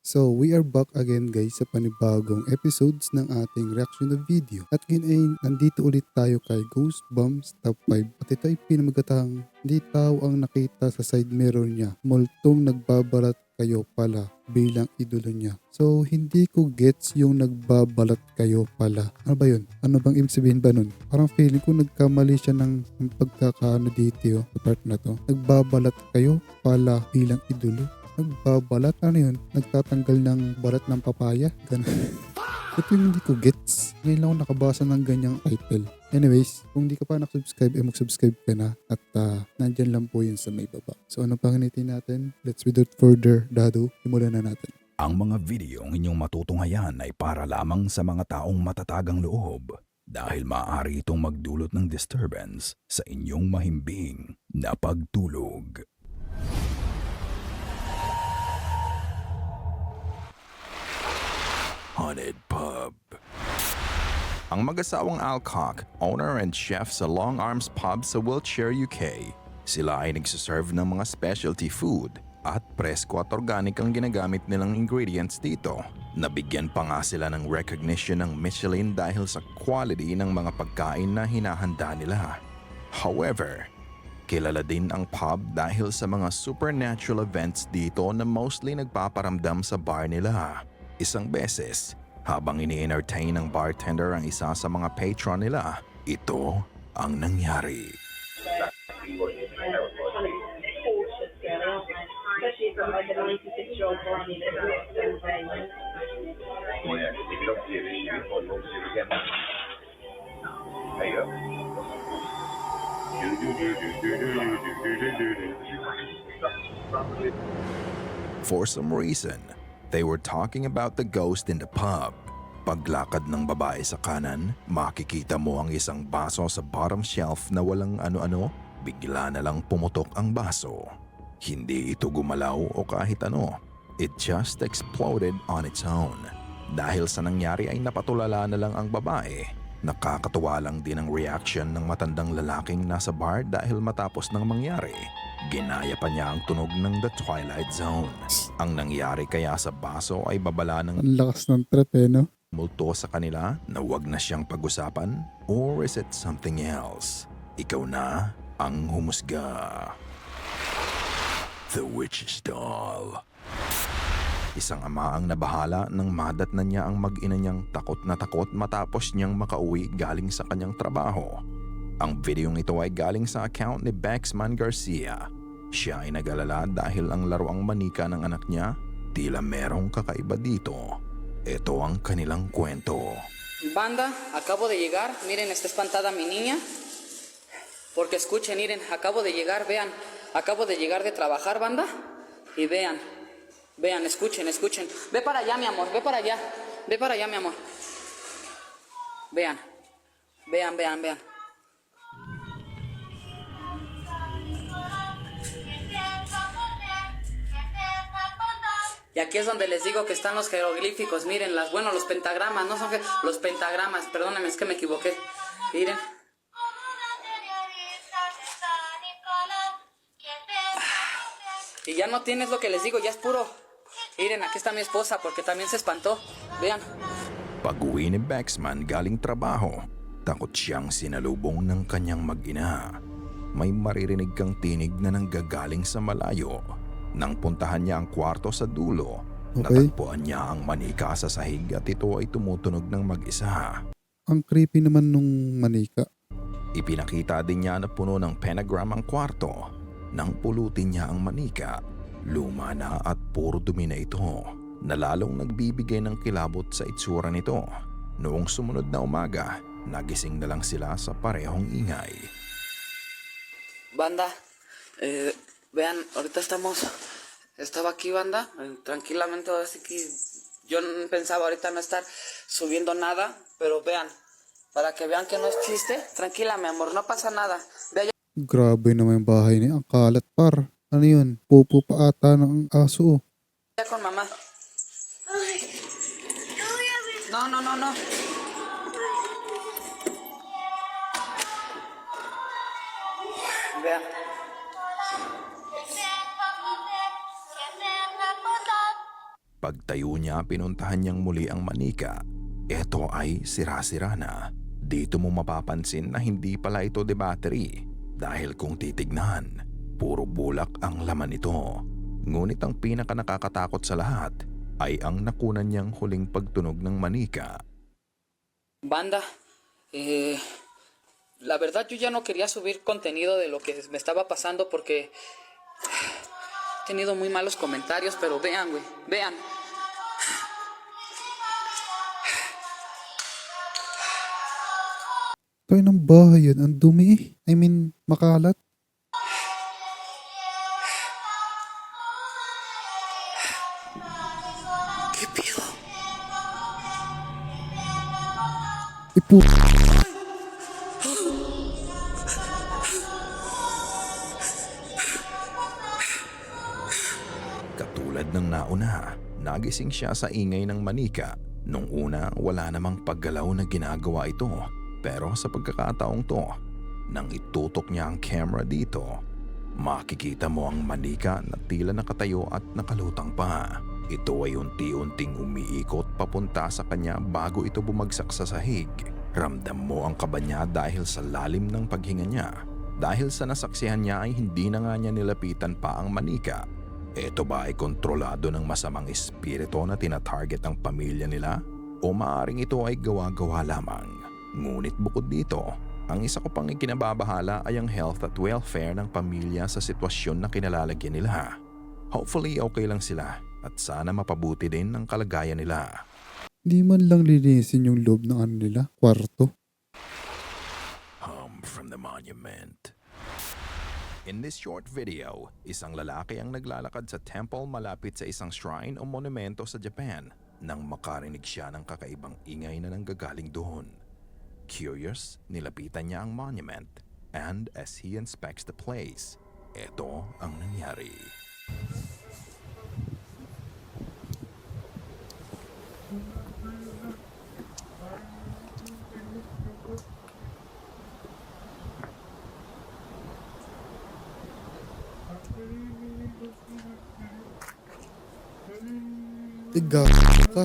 So, we are back again guys sa panibagong episodes ng ating reaction na video. At ngayon ay nandito ulit tayo kay Goosebumps Top 5. At ito ay pinamagatang hindi tao ang nakita sa side mirror niya. Multong nagbabalat kayo pala bilang idolo niya. So, hindi ko gets yung nagbabalat kayo pala. Ano ba yun? Ano bang ibig sabihin ba nun? Parang feeling ko nagkamali siya ng pagkakaano dito sa part na to. Nagbabalat kayo pala bilang idolo. Nagbabalat? Ano yun? Nagtatanggal ng balat ng papaya? Ganun. Ito yung hindi ko gets. Ngayon lang ako nakabasa ng ganyang title. Anyways, kung hindi ka pa nakasubscribe, mag-subscribe ka na. At nandyan lang po yun sa may baba. So ano pang hinitin natin? Let's without further ado, simulan na natin. Ang mga videong inyong matutunghayan ay para lamang sa mga taong matatagang loob dahil maaari itong magdulot ng disturbance sa inyong mahimbing na pagtulog. Haunted Pub. Ang mag-asawang Alcock, owner and chef sa Long Arms Pub sa Wiltshire, UK. Sila ay nagsiserve ng mga specialty food at presko at organic ang ginagamit nilang ingredients dito. Nabigyan pa nga sila ng recognition ng Michelin dahil sa quality ng mga pagkain na hinahanda nila. However, kilala din ang pub dahil sa mga supernatural events dito na mostly nagpaparamdam sa bar nila. Isang beses, habang ini-entertain ng bartender ang isa sa mga patron nila, ito ang nangyari. Especially from like a 96-year-old Bonnie that works every day. Well, yeah, if you don't see it, you won't see it again. There you go. For some reason, they were talking about the ghost in the pub. Paglakad ng babae sa kanan, makikita mo ang isang baso sa bottom shelf na walang ano-ano, bigla na lang pumutok ang baso. Hindi ito gumalaw o kahit ano. It just exploded on its own. Dahil sa nangyari ay napatulala na lang ang babae. Nakakatuwa lang din ang reaction ng matandang lalaking nasa bar dahil matapos nang mangyari. Ginaya pa niya ang tunog ng The Twilight Zone. Ang nangyari kaya sa baso ay babala ng Ang lakas ng trip no? multo sa kanila na wag na siyang pag-usapan? Or is it something else? Ikaw na ang humusga. The Witch's Doll. Isang ama ang nabahala nang madatnan niya ang mag-ina niyang takot na takot matapos niyang makauwi galing sa kanyang trabaho. Ang videong ito ay galing sa account ni Baxman Garcia. Siya ay nag-alala dahil ang laruang manika ng anak niya tila merong kakaiba dito. Ito ang kanilang kwento. Banda, acabo de llegar, miren, está espantada mi niña. Porque escuchen, miren, acabo de llegar, vean, acabo de llegar de trabajar, banda. Y vean, escuchen. Ve para allá, mi amor, ve para allá, mi amor. Vean. Y aquí es donde les digo que están los jeroglíficos, miren, los pentagramas, no son los pentagramas, perdónenme, es que me equivoqué. Miren. Y ya no tienes lo que les digo, ya es puro. Miren, aquí está mi esposa porque también se espantó. Vean. Pag-uwi ni Baxman galing trabaho, takot siyang sinalubong ng kanyang mag-ina. May maririnig kang tinig na nanggagaling sa malayo. Nang puntahan niya ang kwarto sa dulo, natagpuan niya ang manika sa sahig at ito ay tumutunog ng mag-isa. Ang creepy naman nung manika. Ipinakita din niya na puno ng pentagram ang kwarto. Nang pulutin niya ang manika, luma na at puro dumi na ito, na lalong nagbibigay ng kilabot sa itsura nito. Noong sumunod na umaga, nagising na lang sila sa parehong ingay. Banda, vean, ahorita estaba aquí, banda, tranquilamente, así que yo pensaba ahorita no estar subiendo nada, pero vean, para que vean que no es chiste, tranquila, mi amor, no pasa nada. Ve allá. Grabe naman yung bahay niya. Ang kalat par. Ano yun? Pupo pa ata ng aso. Con mamá. No. Vean. Pagtayo niya, pinuntahan niyang muli ang manika. Ito ay sira-sira na. Dito mo mapapansin na hindi pala ito de battery dahil kung titignan, puro bulak ang laman nito. Ngunit ang pinaka nakakatakot sa lahat ay ang nakunan niyang huling pagtunog ng manika. Banda, la verdad yo ya no quería subir contenido de lo que me estaba pasando porque he tenido muy malos comentarios, pero vean, güey, vean. Tayo ng bahay yan. Ang dumi eh. I mean, makalat. ¿Qué pido? Ipo. Katulad ng nauna, nagising siya sa ingay ng manika. Nung una, wala namang paggalaw na ginagawa ito. Pero sa pagkakataong to, nang itutok niya ang camera dito, makikita mo ang manika na tila nakatayo at nakalutang pa. Ito ay unti-unting umiikot papunta sa kanya bago ito bumagsak sa sahig. Ramdam mo ang kaba niya dahil sa lalim ng paghinga niya. Dahil sa nasaksihan niya ay hindi na nga niya nilapitan pa ang manika. Ito ba ay kontrolado ng masamang espiritu na tinatarget ang pamilya nila? O maaring ito ay gawa-gawa lamang? Ngunit bukod dito, ang isa ko pang ikinababahala ay ang health at welfare ng pamilya sa sitwasyon na kinalalagyan nila. Hopefully okay lang sila at sana mapabuti din ang kalagayan nila. Di man lang linisin yung loob ng ano nila, kwarto. From the monument. In this short video, isang lalaki ang naglalakad sa temple malapit sa isang shrine o monumento sa Japan nang makarinig siya ng kakaibang ingay na nanggagaling doon. Curious, nilapitan niya ang monument and as he inspects the place, ito ang nangyari. Tiga ka.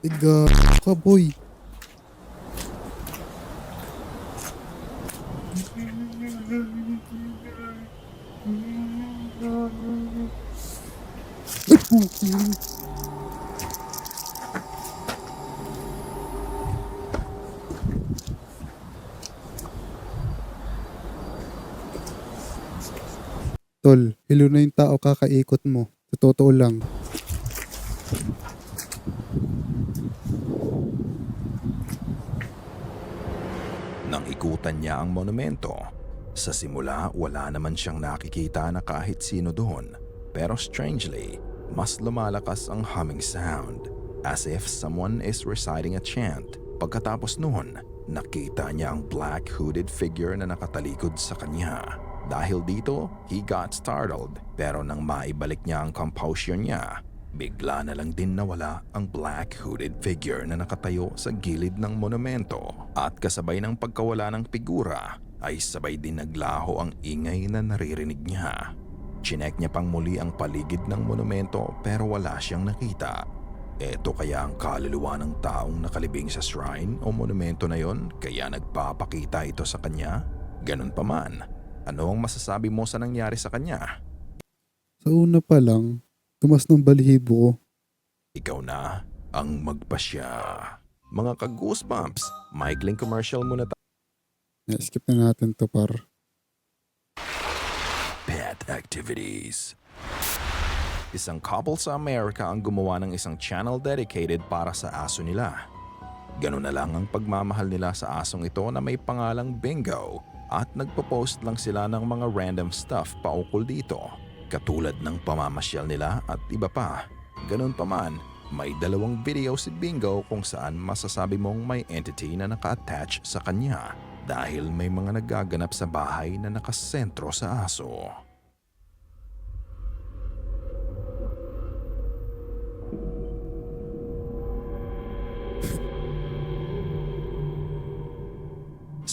Tiga ka, boy. Ay, puking. Tol, hilo na yung tao kakaikot mo. Sa totoo lang. Nang ikutan niya ang monumento, sa simula wala naman siyang nakikita na kahit sino doon. Pero strangely, mas lumalakas ang humming sound as if someone is reciting a chant. Pagkatapos noon, nakita niya ang black hooded figure na nakatalikod sa kanya. Dahil dito, he got startled pero nang maibalik niya ang composure niya, bigla na lang din nawala ang black hooded figure na nakatayo sa gilid ng monumento. At kasabay ng pagkawala ng figura, ay sabay din naglaho ang ingay na naririnig niya. Chinek niya pang muli ang paligid ng monumento pero wala siyang nakita. Ito kaya ang kaluluwa ng taong nakalibing sa shrine o monumento na yon kaya nagpapakita ito sa kanya? Ganun pa man, ano ang masasabi mo sa nangyari sa kanya? Sa una pa lang, tumas ng balihibo ko. Ikaw na ang magpasya. Mga ka-goosebumps, maikling commercial muna tayo. Na-skip na natin to par. Pet activities. Isang couple sa Amerika ang gumawa ng isang channel dedicated para sa aso nila. Ganun na lang ang pagmamahal nila sa asong ito na may pangalang Bingo at nagpo-post lang sila ng mga random stuff paukol dito. Katulad ng pamamasyal nila at iba pa. Ganun pa man, may 2 video si Bingo kung saan masasabi mong may entity na naka-attach sa kanya dahil may mga nagaganap sa bahay na nakasentro sa aso.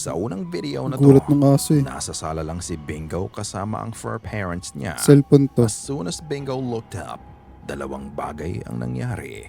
Sa unang video na to, Gulat ng aso eh. nasa sala lang si Bingo kasama ang fur parents niya. Cellphone to. As soon as Bingo looked up, dalawang bagay ang nangyari.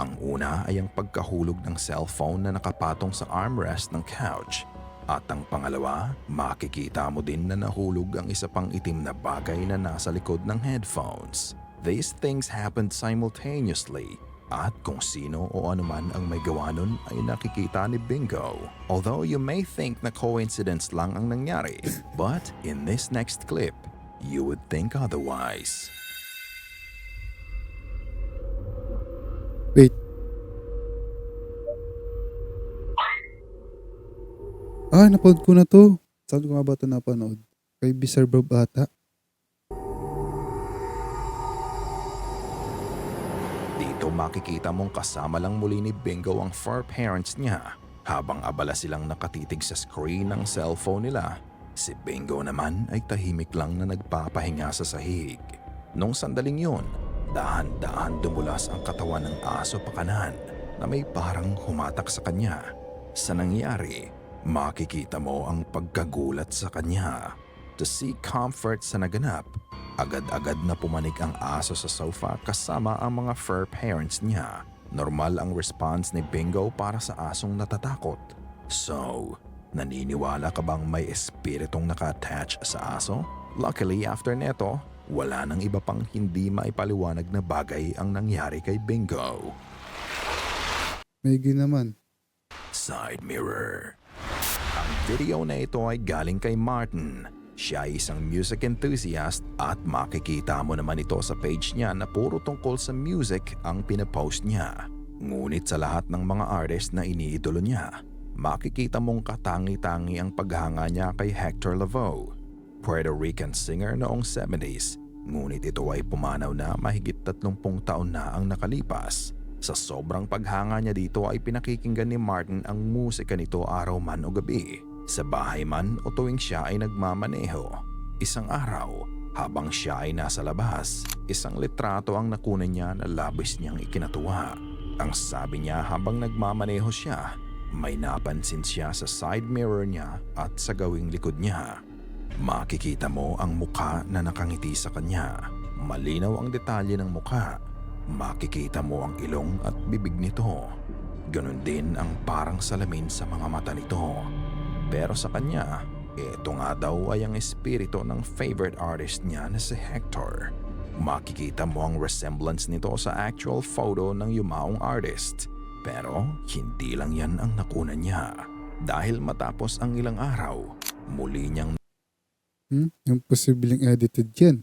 Ang una ay ang pagkahulog ng cellphone na nakapatong sa armrest ng couch. At ang pangalawa, makikita mo din na nahulog ang isa pang itim na bagay na nasa likod ng headphones. These things happened simultaneously. At kung sino o anuman ang may gawa nun ay nakikita ni Bingo. Although you may think na coincidence lang ang nangyari, but in this next clip, you would think otherwise. Wait. Napanood ko na to. Saan ko nga ba ito napanood? Kay Bizarre Bob ata. Dito makikita mong kasama lang muli ni Bingo ang fur parents niya habang abala silang nakatitig sa screen ng cellphone nila. Si Bingo naman ay tahimik lang na nagpapahinga sa sahig. Nung sandaling yun, dahan-dahan dumulas ang katawan ng aso pakanan na may parang humatak sa kanya. Sa nangyari, makikita mo ang pagkagulat sa kanya. To seek comfort sa naganap, agad-agad na pumanik ang aso sa sofa kasama ang mga fur parents niya. Normal ang response ni Bingo para sa asong natatakot. So, naniniwala ka bang may espiritong naka-attach sa aso? Luckily, after neto, wala nang iba pang hindi maipaliwanag na bagay ang nangyari kay Bingo. May naman. Side mirror. Ang video na ito ay galing kay Martin. Siya ay isang music enthusiast at makikita mo naman ito sa page niya na puro tungkol sa music ang pinapost niya. Ngunit sa lahat ng mga artist na iniidolo niya, makikita mong katangi-tangi ang paghanga niya kay Hector Lavoe, Puerto Rican singer noong 70s. Ngunit ito ay pumanaw na mahigit 30 taon na ang nakalipas. Sa sobrang paghanga niya dito ay pinakikinggan ni Martin ang musika nito araw man o gabi, sa bahay man o tuwing siya ay nagmamaneho. Isang araw, habang siya ay nasa labas, isang litrato ang nakunan niya na labis niyang ikinatuwa. Ang sabi niya habang nagmamaneho siya, may napansin siya sa side mirror niya at sa gawing likod niya. Makikita mo ang mukha na nakangiti sa kanya. Malinaw ang detalye ng mukha. Makikita mo ang ilong at bibig nito. Ganon din ang parang salamin sa mga mata nito. Pero sa kanya, ito nga daw ay ang espiritu ng favorite artist niya na si Hector. Makikita mo ang resemblance nito sa actual photo ng yumaong artist. Pero hindi lang yan ang nakunan niya. Dahil matapos ang ilang araw, muli niyang Yung posibleng edited yan.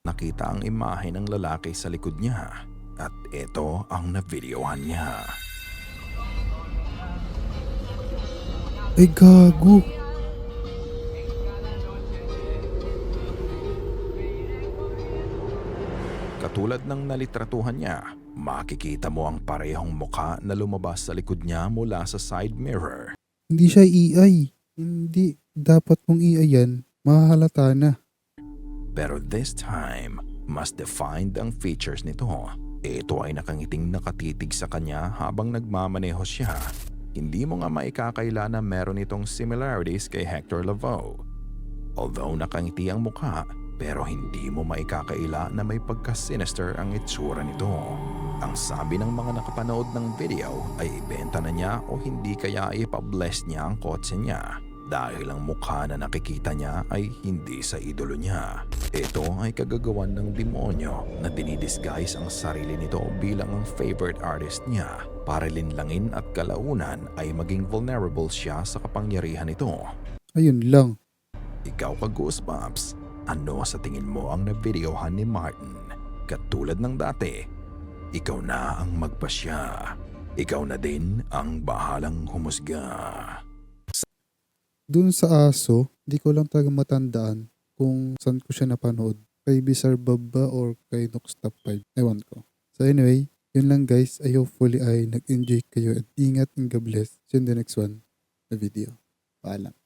nakita ang imahe ng lalaki sa likod niya at ito ang na-videohan niya. Ay gago. Katulad ng nalitratuhan niya, makikita mo ang parehong mukha na lumabas sa likod niya mula sa side mirror. Hindi siya AI. Hindi. Dapat mong AI yan. Mahahalata na. Pero this time, mas defined ang features nito. Ito ay nakangiting nakatitig sa kanya habang nagmamaneho siya. Hindi mo nga maikakaila na meron itong similarities kay Hector Lavoe. Although nakangiti ang mukha, pero hindi mo maikakaila na may pagka-sinister ang itsura nito. Ang sabi ng mga nakapanood ng video ay ibenta na niya o hindi kaya ipabless niya ang kotse niya. Dahil ang mukha na nakikita niya ay hindi sa idolo niya. Ito ay kagagawan ng demonyo na dinidisguise ang sarili nito bilang ang favorite artist niya para linlangin at kalaunan ay maging vulnerable siya sa kapangyarihan nito. Ayun lang. Ikaw ka Goosebumps, ano sa tingin mo ang na-videohan ni Martin? Katulad ng dati, ikaw na ang magpasya. Ikaw na din ang bahalang humusga. Dun sa aso, di ko lang talaga matandaan kung saan ko siya napanood. Kay Bizarre Bob ba or kay Nox Top 5? Ewan ko. So anyway, yun lang guys. I hopefully ay nag-enjoy kayo at ingat and God bless. See you in the next one na video. Paalam.